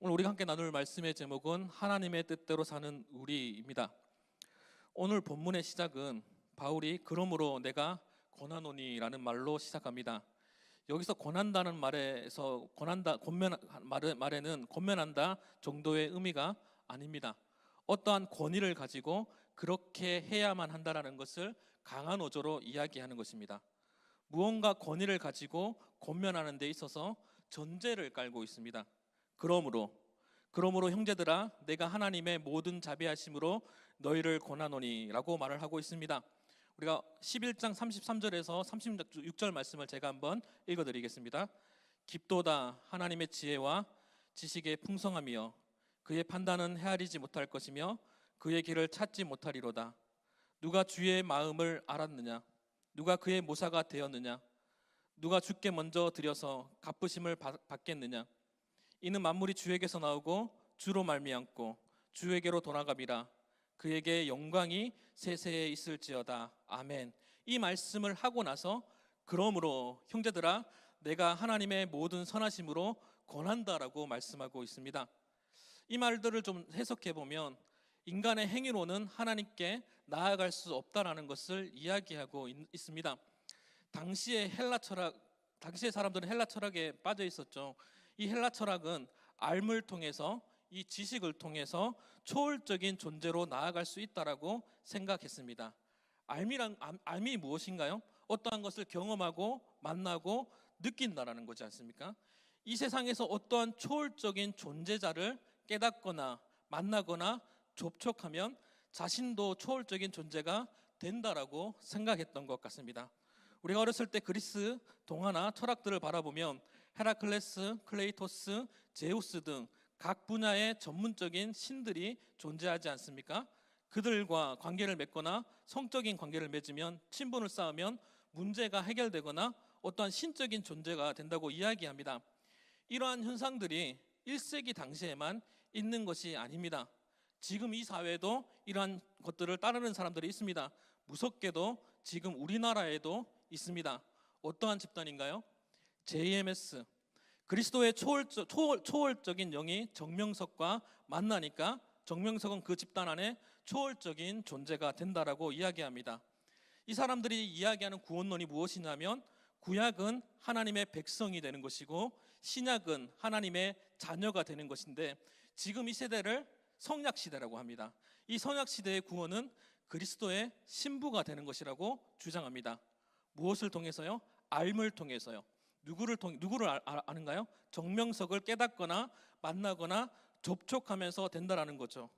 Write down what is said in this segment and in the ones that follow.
오늘 우리가 함께 나눌 말씀의 제목은 하나님의 뜻대로 사는 우리입니다. 오늘 본문의 시작은 바울이 그러므로 내가 권하노니라는 말로 시작합니다. 여기서 권한다는 말에서 말에는 권면한다 정도의 의미가 아닙니다. 어떠한 권위를 가지고 그렇게 해야만 한다라는 것을 강한 어조로 이야기하는 것입니다. 무언가 권위를 가지고 권면하는 데 있어서 전제를 깔고 있습니다. 그러므로 형제들아 내가 하나님의 모든 자비하심으로 너희를 권하노니라고 말을 하고 있습니다. 우리가 11장 33절에서 36절 말씀을 제가 한번 읽어드리겠습니다. 깊도다 하나님의 지혜와 지식의 풍성함이여 그의 판단은 헤아리지 못할 것이며 그의 길을 찾지 못하리로다. 누가 주의 마음을 알았느냐? 누가 그의 모사가 되었느냐? 누가 주께 먼저 드려서 갚으심을 받겠느냐? 이는 만물이 주에게서 나오고 주로 말미암고 주에게로 돌아가리라. 그에게 영광이 세세에 있을지어다. 아멘. 이 말씀을 하고 나서 그러므로 형제들아 내가 하나님의 모든 선하심으로 권한다라고 말씀하고 있습니다. 이 말들을 좀 해석해 보면 인간의 행위로는 하나님께 나아갈 수 없다라는 것을 이야기하고 있습니다. 당시의 사람들은 헬라 철학에 빠져 있었죠. 이 헬라 철학은 알을 통해서 이 지식을 통해서 초월적인 존재로 나아갈 수 있다라고 생각했습니다. 알미 무엇인가요? 어떠한 것을 경험하고 만나고 느낀다라는 거지 않습니까? 이 세상에서 어떠한 초월적인 존재자를 깨닫거나 만나거나 접촉하면 자신도 초월적인 존재가 된다라고 생각했던 것 같습니다. 우리가 어렸을 때 그리스 동화나 철학들을 바라보면 헤라클레스, 클레이토스, 제우스 등 각 분야의 전문적인 신들이 존재하지 않습니까? 그들과 관계를 맺거나 성적인 관계를 맺으면 친분을 쌓으면 문제가 해결되거나 어떠한 신적인 존재가 된다고 이야기합니다. 이러한 현상들이 1세기 당시에만 있는 것이 아닙니다. 지금 이 사회도 이러한 것들을 따르는 사람들이 있습니다. 무섭게도 지금 우리나라에도 있습니다. 어떠한 집단인가요? JMS, 그리스도의 초월적인 영이 정명석과 만나니까 정명석은 그 집단 안에 초월적인 존재가 된다라고 이야기합니다. 이 사람들이 이야기하는 구원론이 무엇이냐면 구약은 하나님의 백성이 되는 것이고 신약은 하나님의 자녀가 되는 것인데 지금 이 세대를 성약시대라고 합니다. 이 성약시대의 구원은 그리스도의 신부가 되는 것이라고 주장합니다. 무엇을 통해서요? 알을 통해서요. 누구를 아는가요? 정명석을 깨닫거나 만나거나 접촉하면서 된다라는 거죠.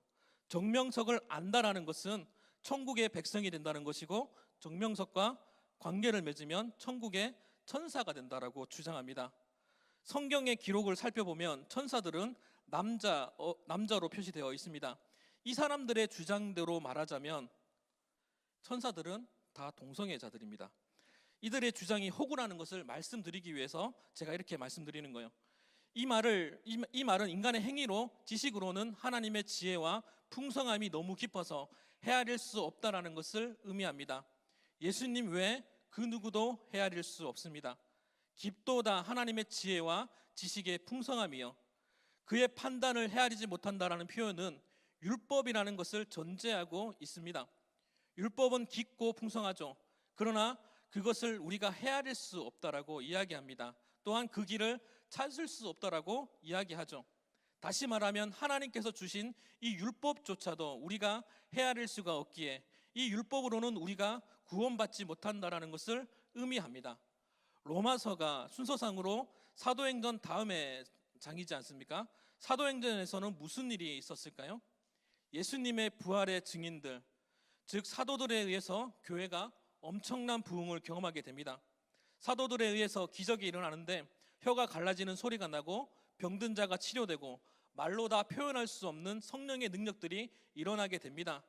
정명석을 안다라는 것은 천국의 백성이 된다는 것이고 정명석과 관계를 맺으면 천국의 천사가 된다라고 주장합니다. 성경의 기록을 살펴보면 천사들은 남자로 표시되어 있습니다. 이 사람들의 주장대로 말하자면 천사들은 다 동성애자들입니다. 이들의 주장이 허구라는 것을 말씀드리기 위해서 제가 이렇게 말씀드리는 거예요. 이 말은 인간의 행위로 지식으로는 하나님의 지혜와 풍성함이 너무 깊어서 헤아릴 수 없다라는 것을 의미합니다. 예수님 외에 그 누구도 헤아릴 수 없습니다. 깊도다 하나님의 지혜와 지식의 풍성함이요. 그의 판단을 헤아리지 못한다라는 표현은 율법이라는 것을 전제하고 있습니다. 율법은 깊고 풍성하죠. 그러나 그것을 우리가 헤아릴 수 없다라고 이야기합니다. 또한 그 길을 찾을 수 없다라고 이야기하죠. 다시 말하면 하나님께서 주신 이 율법조차도 우리가 헤아릴 수가 없기에 이 율법으로는 우리가 구원받지 못한다라는 것을 의미합니다. 로마서가 순서상으로 사도행전 다음에 장이지 않습니까? 사도행전에서는 무슨 일이 있었을까요? 예수님의 부활의 증인들, 즉 사도들에 의해서 교회가 엄청난 부흥을 경험하게 됩니다. 사도들에 의해서 기적이 일어나는데 혀가 갈라지는 소리가 나고 병든 자가 치료되고 말로 다 표현할 수 없는 성령의 능력들이 일어나게 됩니다.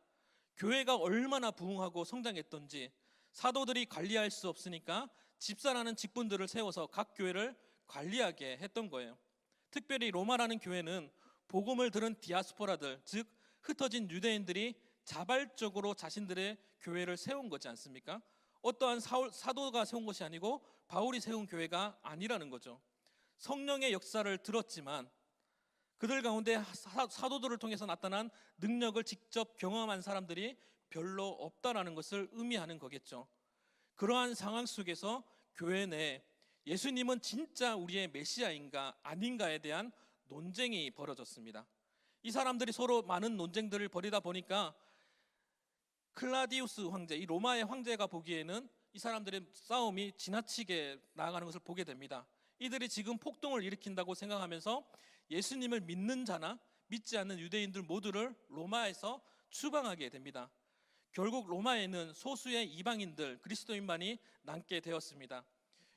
교회가 얼마나 부흥하고 성장했던지 사도들이 관리할 수 없으니까 집사라는 직분들을 세워서 각 교회를 관리하게 했던 거예요. 특별히 로마라는 교회는 복음을 들은 디아스포라들, 즉 흩어진 유대인들이 자발적으로 자신들의 교회를 세운 거지 않습니까? 어떠한 사도가 세운 것이 아니고 바울이 세운 교회가 아니라는 거죠. 성령의 역사를 들었지만 그들 가운데 사도들을 통해서 나타난 능력을 직접 경험한 사람들이 별로 없다라는 것을 의미하는 거겠죠. 그러한 상황 속에서 교회 내에 예수님은 진짜 우리의 메시아인가 아닌가에 대한 논쟁이 벌어졌습니다. 이 사람들이 서로 많은 논쟁들을 벌이다 보니까 클라디우스 황제, 이 로마의 황제가 보기에는 이 사람들의 싸움이 지나치게 나아가는 것을 보게 됩니다. 이들이 지금 폭동을 일으킨다고 생각하면서 예수님을 믿는 자나 믿지 않는 유대인들 모두를 로마에서 추방하게 됩니다. 결국 로마에는 소수의 이방인들, 그리스도인만이 남게 되었습니다.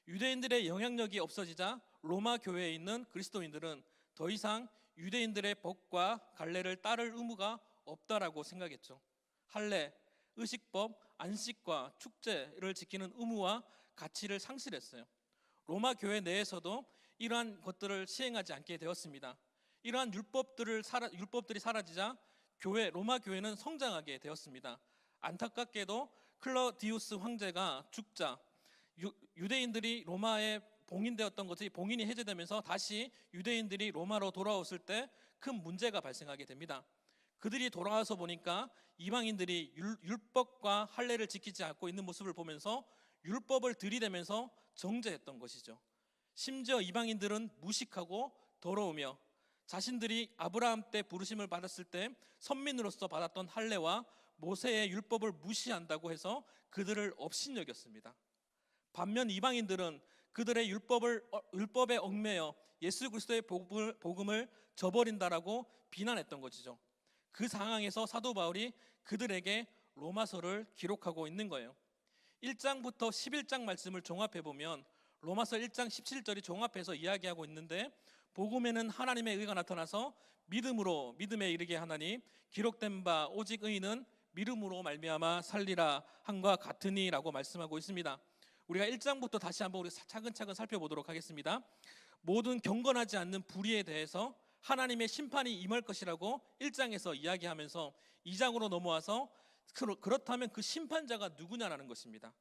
유대인들의 영향력이 없어지자 로마 교회에 있는 그리스도인들은 더 이상 유대인들의 법과 관례를 따를 의무가 없다라고 생각했죠. 할례, 의식법, 안식과 축제를 지키는 의무와 가치를 상실했어요. 로마 교회 내에서도 이러한 것들을 시행하지 않게 되었습니다. 이러한 율법들이 사라지자 로마 교회는 성장하게 되었습니다. 안타깝게도 클라우디우스 황제가 죽자 유대인들이 로마에 봉인되었던 것이 봉인이 해제되면서 다시 유대인들이 로마로 돌아왔을 때 큰 문제가 발생하게 됩니다. 그들이 돌아와서 보니까 이방인들이 율법과 할례를 지키지 않고 있는 모습을 보면서 율법을 들이대면서 정죄했던 것이죠. 심지어 이방인들은 무식하고 더러우며 자신들이 아브라함 때 부르심을 받았을 때 선민으로서 받았던 할례와 모세의 율법을 무시한다고 해서 그들을 업신여겼습니다. 반면 이방인들은 그들의 율법에 얽매여 예수 그리스도의 복음을 저버린다라고 비난했던 것이죠. 그 상황에서 사도 바울이 그들에게 로마서를 기록하고 있는 거예요. 1장부터 11장 말씀을 종합해 보면 로마서 1장 17절이 종합해서 이야기하고 있는데, 복음에는 하나님의 의가 나타나서 믿음에 이르게 하나니 기록된 바 오직 의인은 믿음으로 말미암아 살리라 함과 같으니라고 말씀하고 있습니다. 우리가 1장부터 다시 한번 우리 차근차근 살펴보도록 하겠습니다. 모든 경건하지 않는 불의에 대해서 하나님의 심판이 임할 것이라고 1장에서 이야기하면서 2장으로 넘어와서 그렇다면 그 심판자가 누구냐라는 것입니다.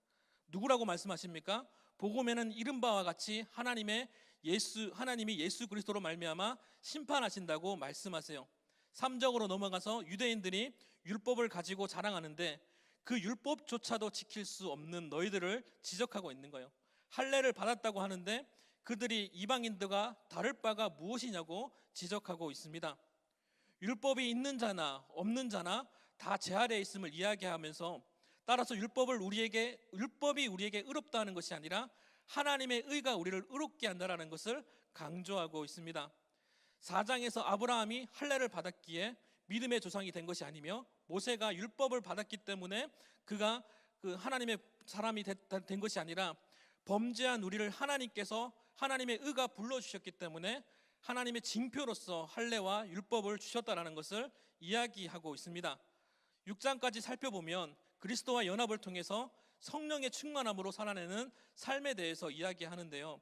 누구라고 말씀하십니까? 복음에는 이른 바와 같이 하나님이 예수 그리스도로 말미암아 심판하신다고 말씀하세요. 3장으로 넘어가서 유대인들이 율법을 가지고 자랑하는데 그 율법조차도 지킬 수 없는 너희들을 지적하고 있는 거예요. 할례를 받았다고 하는데 그들이 이방인들과 다를 바가 무엇이냐고 지적하고 있습니다. 율법이 있는 자나 없는 자나 다 제 아래에 있음을 이야기하면서, 따라서 율법이 우리에게 의롭다 는 것이 아니라 하나님의 의가 우리를 의롭게 한다는 것을 강조하고 있습니다. 4장에서 아브라함이 할례를 받았기에 믿음의 조상이 된 것이 아니며 모세가 율법을 받았기 때문에 그가 하나님의 사람이 된 것이 아니라 범죄한 우리를 하나님께서 하나님의 의가 불러주셨기 때문에 하나님의 징표로서 할례와 율법을 주셨다는 것을 이야기하고 있습니다. 6장까지 살펴보면 그리스도와 연합을 통해서 성령의 충만함으로 살아내는 삶에 대해서 이야기하는데요.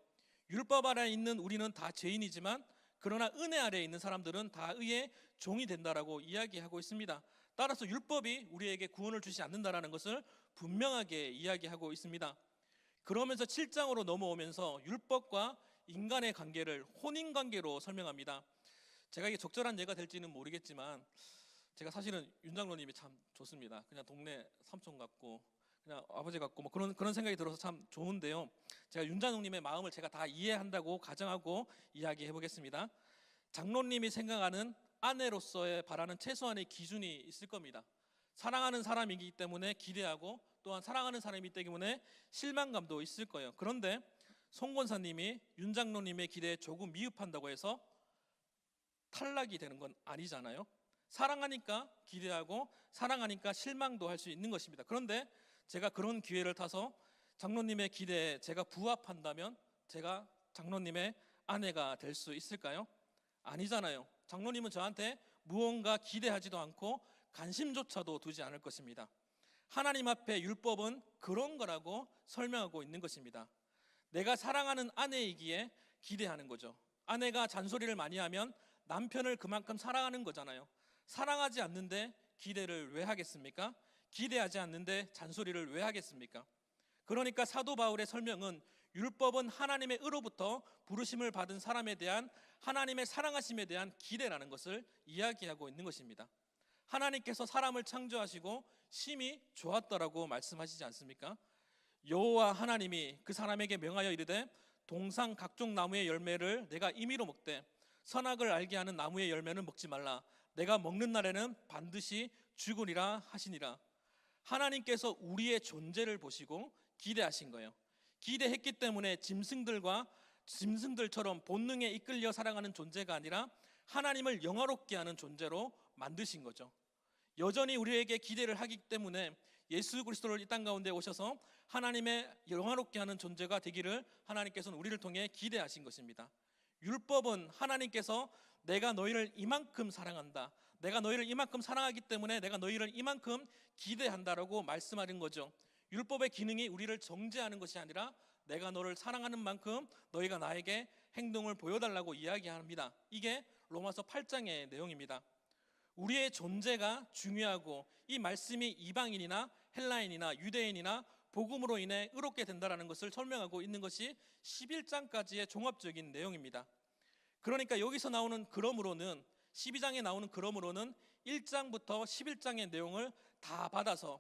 율법 아래에 있는 우리는 다 죄인이지만 그러나 은혜 아래에 있는 사람들은 다 의의 종이 된다라고 이야기하고 있습니다. 따라서 율법이 우리에게 구원을 주지 않는다라는 것을 분명하게 이야기하고 있습니다. 그러면서 7장으로 넘어오면서 율법과 인간의 관계를 혼인관계로 설명합니다. 제가 이게 적절한 예가 될지는 모르겠지만 제가 사실은 윤 장로님이 참 좋습니다. 그냥 동네 삼촌 같고 그냥 아버지 같고 뭐 그런 생각이 들어서 참 좋은데요. 제가 윤 장로님의 마음을 제가 다 이해한다고 가정하고 이야기해 보겠습니다. 장로님이 생각하는 아내로서의 바라는 최소한의 기준이 있을 겁니다. 사랑하는 사람이기 때문에 기대하고 또한 사랑하는 사람이기 때문에 실망감도 있을 거예요. 그런데 송 권사님이 윤 장로님의 기대에 조금 미흡한다고 해서 탈락이 되는 건 아니잖아요. 사랑하니까 기대하고 사랑하니까 실망도 할 수 있는 것입니다. 그런데 제가 그런 기회를 타서 장로님의 기대에 제가 부합한다면 제가 장로님의 아내가 될 수 있을까요? 아니잖아요. 장로님은 저한테 무언가 기대하지도 않고 관심조차도 두지 않을 것입니다. 하나님 앞에 율법은 그런 거라고 설명하고 있는 것입니다. 내가 사랑하는 아내이기에 기대하는 거죠. 아내가 잔소리를 많이 하면 남편을 그만큼 사랑하는 거잖아요. 사랑하지 않는데 기대를 왜 하겠습니까? 기대하지 않는데 잔소리를 왜 하겠습니까? 그러니까 사도 바울의 설명은 율법은 하나님의 의로부터 부르심을 받은 사람에 대한 하나님의 사랑하심에 대한 기대라는 것을 이야기하고 있는 것입니다. 하나님께서 사람을 창조하시고 심히 좋았더라고 말씀하시지 않습니까? 여호와 하나님이 그 사람에게 명하여 이르되 동상 각종 나무의 열매를 내가 임의로 먹되 선악을 알게 하는 나무의 열매는 먹지 말라. 내가 먹는 날에는 반드시 죽으리라 하시니라. 하나님께서 우리의 존재를 보시고 기대하신 거예요. 기대했기 때문에 짐승들처럼 본능에 이끌려 살아가는 존재가 아니라 하나님을 영화롭게 하는 존재로 만드신 거죠. 여전히 우리에게 기대를 하기 때문에 예수 그리스도를 이 땅 가운데 오셔서 하나님의 영화롭게 하는 존재가 되기를 하나님께서는 우리를 통해 기대하신 것입니다. 율법은 하나님께서 내가 너희를 이만큼 사랑한다, 내가 너희를 이만큼 사랑하기 때문에 내가 너희를 이만큼 기대한다라고 말씀하는 거죠. 율법의 기능이 우리를 정죄하는 것이 아니라 내가 너를 사랑하는 만큼 너희가 나에게 행동을 보여달라고 이야기합니다. 이게 로마서 8장의 내용입니다. 우리의 존재가 중요하고 이 말씀이 이방인이나 헬라인이나 유대인이나 복음으로 인해 의롭게 된다는 것을 설명하고 있는 것이 11장까지의 종합적인 내용입니다. 그러니까 여기서 나오는 그러므로는 12장에 나오는 그러므로는 1장부터 11장의 내용을 다 받아서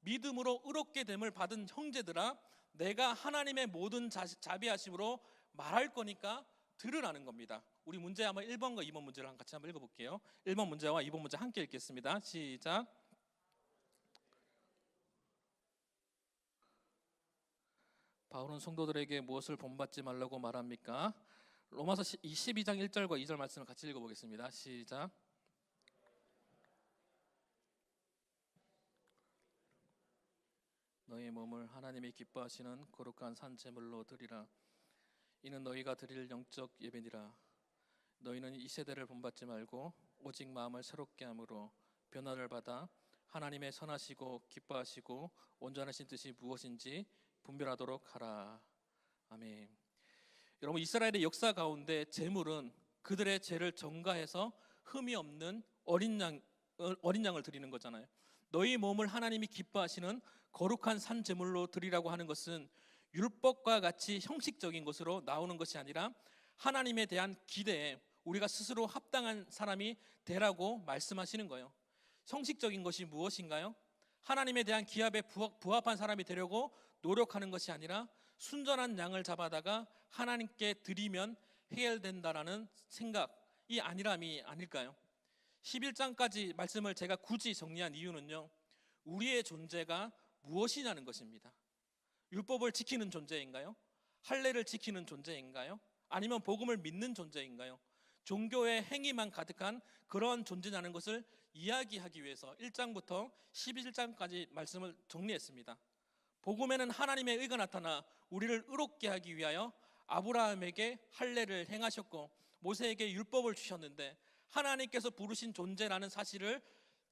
믿음으로 의롭게 됨을 받은 형제들아 내가 하나님의 모든 자비하심으로 말할 거니까 들으라는 겁니다. 우리 문제 한번 1번과 2번 문제를 같이 한번 읽어볼게요. 1번 문제와 2번 문제 함께 읽겠습니다. 시작. 바울은 성도들에게 무엇을 본받지 말라고 말합니까? 로마서 12장 1절과 2절 말씀을 같이 읽어보겠습니다. 시작. 너희 몸을 하나님이 기뻐하시는 거룩한 산 제물로 드리라. 이는 너희가 드릴 영적 예배니라. 너희는 이 세대를 본받지 말고 오직 마음을 새롭게 함으로 변화를 받아 하나님의 선하시고 기뻐하시고 온전하신 뜻이 무엇인지 분별하도록 하라. 아멘. 여러분, 이스라엘의 역사 가운데 제물은 그들의 죄를 전가해서 흠이 없는 어린 양을 드리는 거잖아요. 너희 몸을 하나님이 기뻐하시는 거룩한 산 제물로 드리라고 하는 것은 율법과 같이 형식적인 것으로 나오는 것이 아니라 하나님에 대한 기대에 우리가 스스로 합당한 사람이 되라고 말씀하시는 거예요. 형식적인 것이 무엇인가요? 하나님에 대한 기합에 부합한 사람이 되려고 노력하는 것이 아니라 순전한 양을 잡아다가 하나님께 드리면 해결된다라는 생각이 아니람이 아닐까요? 11장까지 말씀을 제가 굳이 정리한 이유는요, 우리의 존재가 무엇이냐는 것입니다. 율법을 지키는 존재인가요? 할례를 지키는 존재인가요? 아니면 복음을 믿는 존재인가요? 종교의 행위만 가득한 그런 존재냐는 것을 이야기하기 위해서 1장부터 11장까지 말씀을 정리했습니다. 복음에는 하나님의 의가 나타나 우리를 의롭게 하기 위하여 아브라함에게 할례를 행하셨고 모세에게 율법을 주셨는데 하나님께서 부르신 존재라는 사실을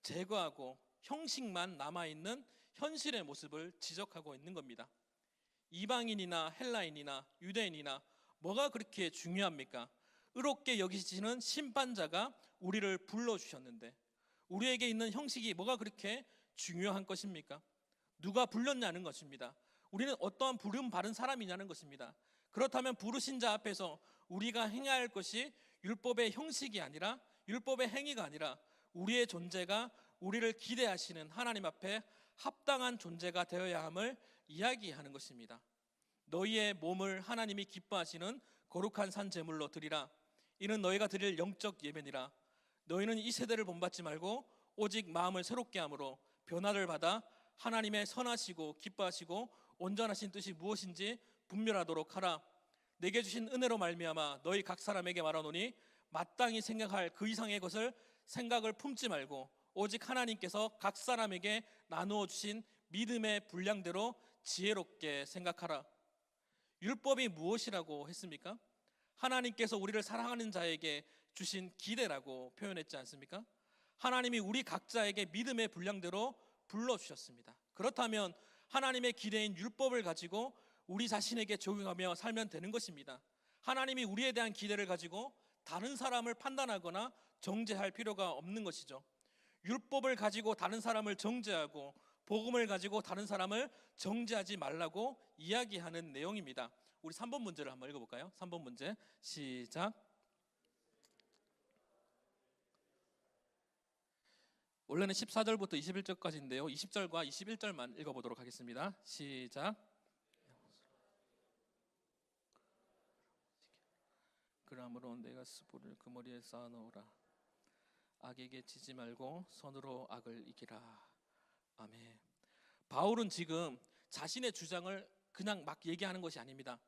제거하고 형식만 남아있는 현실의 모습을 지적하고 있는 겁니다. 이방인이나 헬라인이나 유대인이나 뭐가 그렇게 중요합니까? 의롭게 여기시는 심판자가 우리를 불러주셨는데 우리에게 있는 형식이 뭐가 그렇게 중요한 것입니까? 누가 불렀냐는 것입니다. 우리는 어떠한 부름 받은 사람이냐는 것입니다. 그렇다면 부르신 자 앞에서 우리가 행해야 할 것이 율법의 형식이 아니라 율법의 행위가 아니라 우리의 존재가 우리를 기대하시는 하나님 앞에 합당한 존재가 되어야 함을 이야기하는 것입니다. 너희의 몸을 하나님이 기뻐하시는 거룩한 산 제물로 드리라. 이는 너희가 드릴 영적 예배니라. 너희는 이 세대를 본받지 말고 오직 마음을 새롭게 함으로 변화를 받아 하나님의 선하시고 기뻐하시고 온전하신 뜻이 무엇인지 분별하도록 하라. 내게 주신 은혜로 말미암아 너희 각 사람에게 말하노니 마땅히 생각할 그 이상의 것을 생각을 품지 말고 오직 하나님께서 각 사람에게 나누어 주신 믿음의 분량대로 지혜롭게 생각하라. 율법이 무엇이라고 했습니까? 하나님께서 우리를 사랑하는 자에게 주신 기대라고 표현했지 않습니까? 하나님이 우리 각자에게 믿음의 분량대로 불러주셨습니다. 그렇다면 하나님의 기대인 율법을 가지고 우리 자신에게 적용하며 살면 되는 것입니다. 하나님이 우리에 대한 기대를 가지고 다른 사람을 판단하거나 정죄할 필요가 없는 것이죠. 율법을 가지고 다른 사람을 정죄하고 복음을 가지고 다른 사람을 정죄하지 말라고 이야기하는 내용입니다. 우리 3번 문제를 한번 읽어볼까요? 3번 문제 시작. 원래는 14절부터 21절까지인데요. 20절과 21절만 읽어보도록 하겠습니다. 시작. 그러므로 내가 스보를 그 머리에 쌓아놓으라. 악에게 지지 말고 선으로 악을 이기라. 아멘. 바울은 지금 자신의 주장을 그냥 막 얘기하는 것이 아닙니다.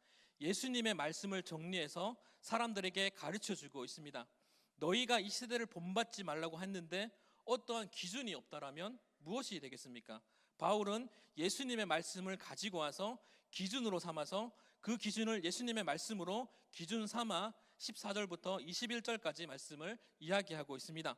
예수님의 말씀을 정리해서 사람들에게 가르쳐주고 있습니다. 너희가 이 시대를 본받지 말라고 했는데 어떠한 기준이 없다라면 무엇이 되겠습니까? 바울은 예수님의 말씀을 가지고 와서 기준으로 삼아서 그 기준을 예수님의 말씀으로 기준 삼아 14절부터 21절까지 말씀을 이야기하고 있습니다.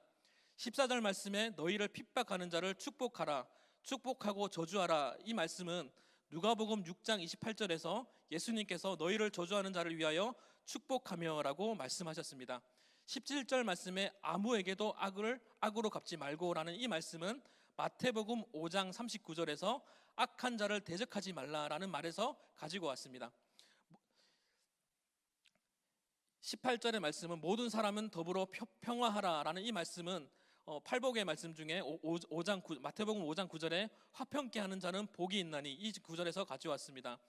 14절 말씀에 너희를 핍박하는 자를 축복하라, 축복하고 저주하라, 이 말씀은 누가복음 6장 28절에서 예수님께서 너희를 저주하는 자를 위하여 축복하며 라고 말씀하셨습니다. 17절 말씀에 아무에게도 악으로 갚지 말고 라는 이 말씀은 마태복음 5장 39절에서 악한 자를 대적하지 말라라는 말에서 가지고 왔습니다. 18절의 말씀은 모든 사람은 더불어 평화하라라는 이 말씀은 팔복의 말씀 중에 마태복음 5장 9절에 화평케 하는 자는 복이 있나니, 이 구절에서 가져왔습니다.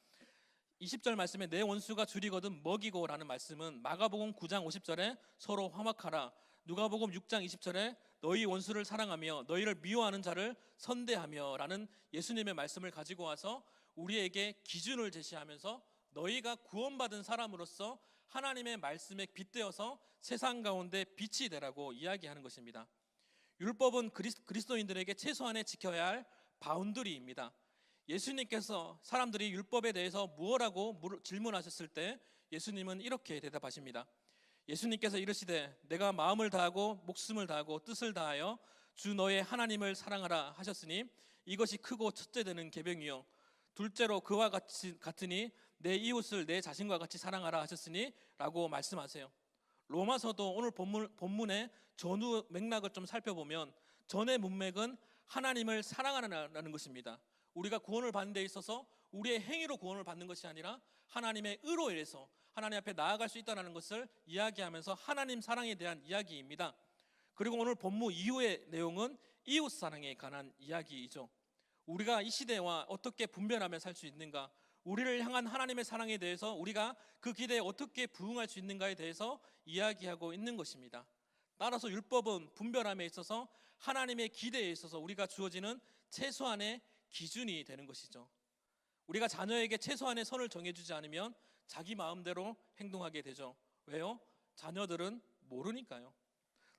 20절 말씀에 내 원수가 줄이거든 먹이고 라는 말씀은 마가복음 9장 50절에 서로 화목하라, 누가복음 6장 20절에 너희 원수를 사랑하며 너희를 미워하는 자를 선대하며 라는 예수님의 말씀을 가지고 와서 우리에게 기준을 제시하면서 너희가 구원받은 사람으로서 하나님의 말씀에 빗대어서 세상 가운데 빛이 되라고 이야기하는 것입니다. 율법은 그리스도인들에게 최소한의 지켜야 할 바운더리입니다. 예수님께서 사람들이 율법에 대해서 무엇라고 질문하셨을 때 예수님은 이렇게 대답하십니다. 예수님께서 이르시되 내가 마음을 다하고 목숨을 다하고 뜻을 다하여 주 너의 하나님을 사랑하라 하셨으니 이것이 크고 첫째 되는 계명이요 둘째로 그와 같으니 내 이웃을 내 자신과 같이 사랑하라 하셨으니 라고 말씀하세요. 로마서도 오늘 본문의 전후 맥락을 좀 살펴보면 전의 문맥은 하나님을 사랑하라는 것입니다. 우리가 구원을 받는 데 있어서 우리의 행위로 구원을 받는 것이 아니라 하나님의 의로 인해서 하나님 앞에 나아갈 수 있다는 것을 이야기하면서 하나님 사랑에 대한 이야기입니다. 그리고 오늘 본문 이후의 내용은 이웃 사랑에 관한 이야기이죠. 우리가 이 시대와 어떻게 분별하며 살 수 있는가, 우리를 향한 하나님의 사랑에 대해서 우리가 그 기대에 어떻게 부응할 수 있는가에 대해서 이야기하고 있는 것입니다. 따라서 율법은 분별함에 있어서 하나님의 기대에 있어서 우리가 주어지는 최소한의 기준이 되는 것이죠. 우리가 자녀에게 최소한의 선을 정해주지 않으면 자기 마음대로 행동하게 되죠. 왜요? 자녀들은 모르니까요.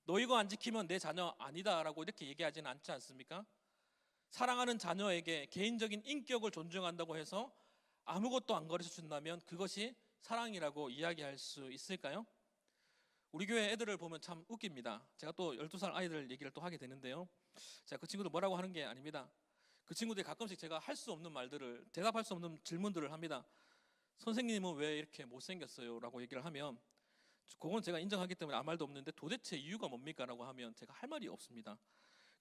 너 이거 안 지키면 내 자녀 아니다라고 이렇게 얘기하지는 않지 않습니까? 사랑하는 자녀에게 개인적인 인격을 존중한다고 해서 아무것도 안 가르쳐 준다면 그것이 사랑이라고 이야기할 수 있을까요? 우리 교회 애들을 보면 참 웃깁니다. 제가 또 12살 아이들 얘기를 또 하게 되는데요. 제가 그 친구들 뭐라고 하는 게 아닙니다. 그 친구들이 가끔씩 제가 할 수 없는 말들을, 대답할 수 없는 질문들을 합니다. 선생님은 왜 이렇게 못생겼어요? 라고 얘기를 하면 그건 제가 인정하기 때문에 아무 말도 없는데 도대체 이유가 뭡니까? 라고 하면 제가 할 말이 없습니다.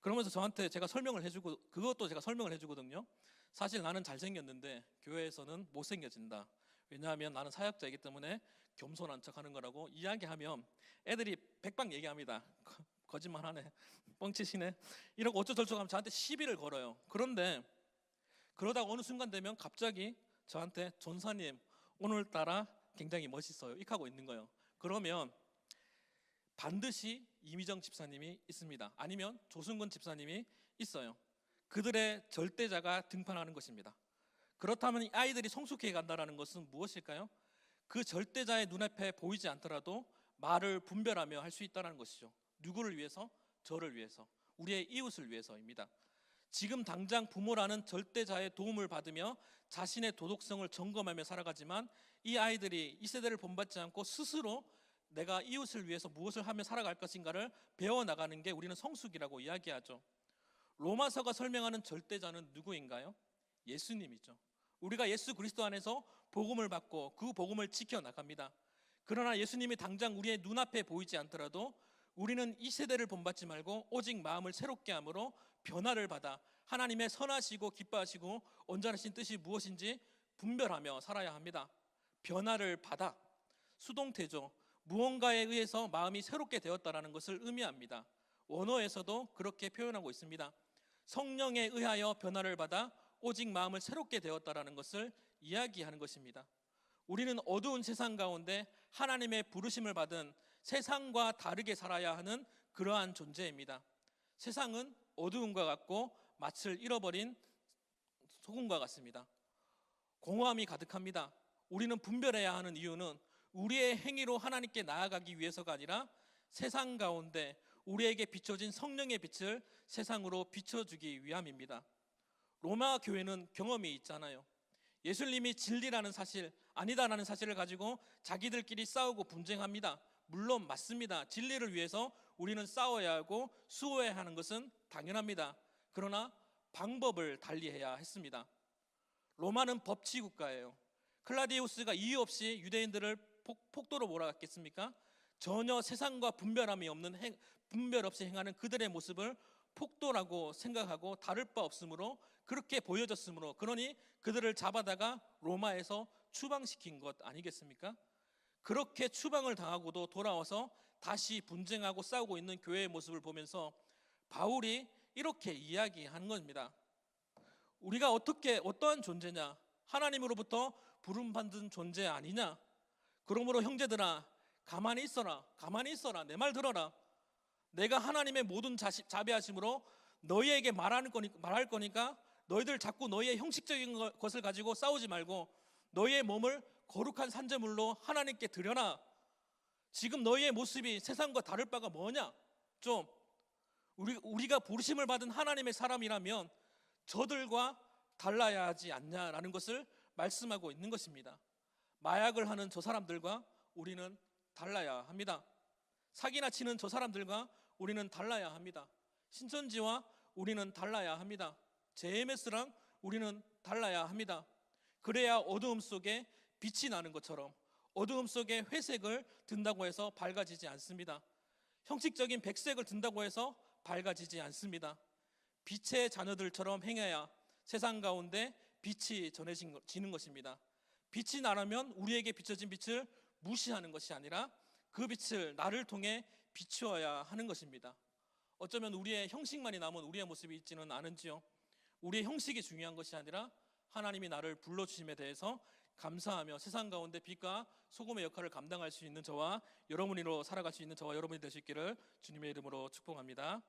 그러면서 저한테 제가 설명을 해주고, 그것도 제가 설명을 해주거든요. 사실 나는 잘생겼는데 교회에서는 못생겨진다. 왜냐하면 나는 사역자이기 때문에 겸손한 척하는 거라고 이야기하면 애들이 백방 얘기합니다. 거짓말하네, 뻥치시네, 이러고 어쩌저쩌고 하면 저한테 시비를 걸어요. 그런데 그러다가 어느 순간 되면 갑자기 저한테 전사님 오늘따라 굉장히 멋있어요 이렇게 하고 있는 거예요. 그러면 반드시 이미정 집사님이 있습니다. 아니면 조승근 집사님이 있어요. 그들의 절대자가 등판하는 것입니다. 그렇다면 이 아이들이 성숙해 간다는 것은 무엇일까요? 그 절대자의 눈앞에 보이지 않더라도 말을 분별하며 할 수 있다는 것이죠. 누구를 위해서? 저를 위해서, 우리의 이웃을 위해서입니다. 지금 당장 부모라는 절대자의 도움을 받으며 자신의 도덕성을 점검하며 살아가지만 이 아이들이 이 세대를 본받지 않고 스스로 내가 이웃을 위해서 무엇을 하며 살아갈 것인가를 배워나가는 게 우리는 성숙이라고 이야기하죠. 로마서가 설명하는 절대자는 누구인가요? 예수님이죠. 우리가 예수 그리스도 안에서 복음을 받고 그 복음을 지켜나갑니다. 그러나 예수님이 당장 우리의 눈앞에 보이지 않더라도 우리는 이 세대를 본받지 말고 오직 마음을 새롭게 함으로 변화를 받아 하나님의 선하시고 기뻐하시고 온전하신 뜻이 무엇인지 분별하며 살아야 합니다. 변화를 받아, 수동태죠. 무언가에 의해서 마음이 새롭게 되었다는 것을 의미합니다. 원어에서도 그렇게 표현하고 있습니다. 성령에 의하여 변화를 받아 오직 마음을 새롭게 되었다라는 것을 이야기하는 것입니다. 우리는 어두운 세상 가운데 하나님의 부르심을 받은 세상과 다르게 살아야 하는 그러한 존재입니다. 세상은 어두움과 같고 맛을 잃어버린 소금과 같습니다. 공허함이 가득합니다. 우리는 분별해야 하는 이유는 우리의 행위로 하나님께 나아가기 위해서가 아니라 세상 가운데 우리에게 비춰진 성령의 빛을 세상으로 비춰주기 위함입니다. 로마 교회는 경험이 있잖아요. 예수님이 진리라는 사실, 아니다라는 사실을 가지고 자기들끼리 싸우고 분쟁합니다. 물론 맞습니다. 진리를 위해서 우리는 싸워야 하고 수호해야 하는 것은 당연합니다. 그러나 방법을 달리해야 했습니다. 로마는 법치 국가예요. 클라디우스가 이유 없이 유대인들을 폭도로 몰아갔겠습니까? 전혀 세상과 분별 없이 행하는 그들의 모습을 폭도라고 생각하고 다를 바 없으므로 그렇게 보여졌으므로, 그러니 그들을 잡아다가 로마에서 추방시킨 것 아니겠습니까? 그렇게 추방을 당하고도 돌아와서 다시 분쟁하고 싸우고 있는 교회의 모습을 보면서 바울이 이렇게 이야기하는 겁니다. 우리가 어떠한 존재냐? 하나님으로부터 부름받은 존재 아니냐? 그러므로 형제들아, 가만히 있어라. 내 말 들어라. 내가 하나님의 모든 자비하심으로 너희에게 말할 거니까 너희들 자꾸 너희의 형식적인 것을 가지고 싸우지 말고 너희의 몸을 거룩한 산제물로 하나님께 드려라. 지금 너희의 모습이 세상과 다를 바가 뭐냐? 좀 우리가 부르심을 받은 하나님의 사람이라면 저들과 달라야 하지 않냐라는 것을 말씀하고 있는 것입니다. 마약을 하는 저 사람들과 우리는 달라야 합니다. 사기나 치는 저 사람들과 우리는 달라야 합니다. 신천지와 우리는 달라야 합니다. JMS랑 우리는 달라야 합니다. 그래야 어두움 속에 빛이 나는 것처럼 어두움 속에 회색을 든다고 해서 밝아지지 않습니다. 형식적인 백색을 든다고 해서 밝아지지 않습니다. 빛의 자녀들처럼 행해야 세상 가운데 빛이 전해지는 것입니다. 빛이 나라면 우리에게 비춰진 빛을 무시하는 것이 아니라 그 빛을 나를 통해 비추어야 하는 것입니다. 어쩌면 우리의 형식만이 남은 우리의 모습이 있지는 않은지요. 우리의 형식이 중요한 것이 아니라 하나님이 나를 불러주심에 대해서 감사하며 세상 가운데 빛과 소금의 역할을 감당할 수 있는 저와 여러분으로 살아갈 수 있는 저와 여러분이 되시기를 주님의 이름으로 축복합니다.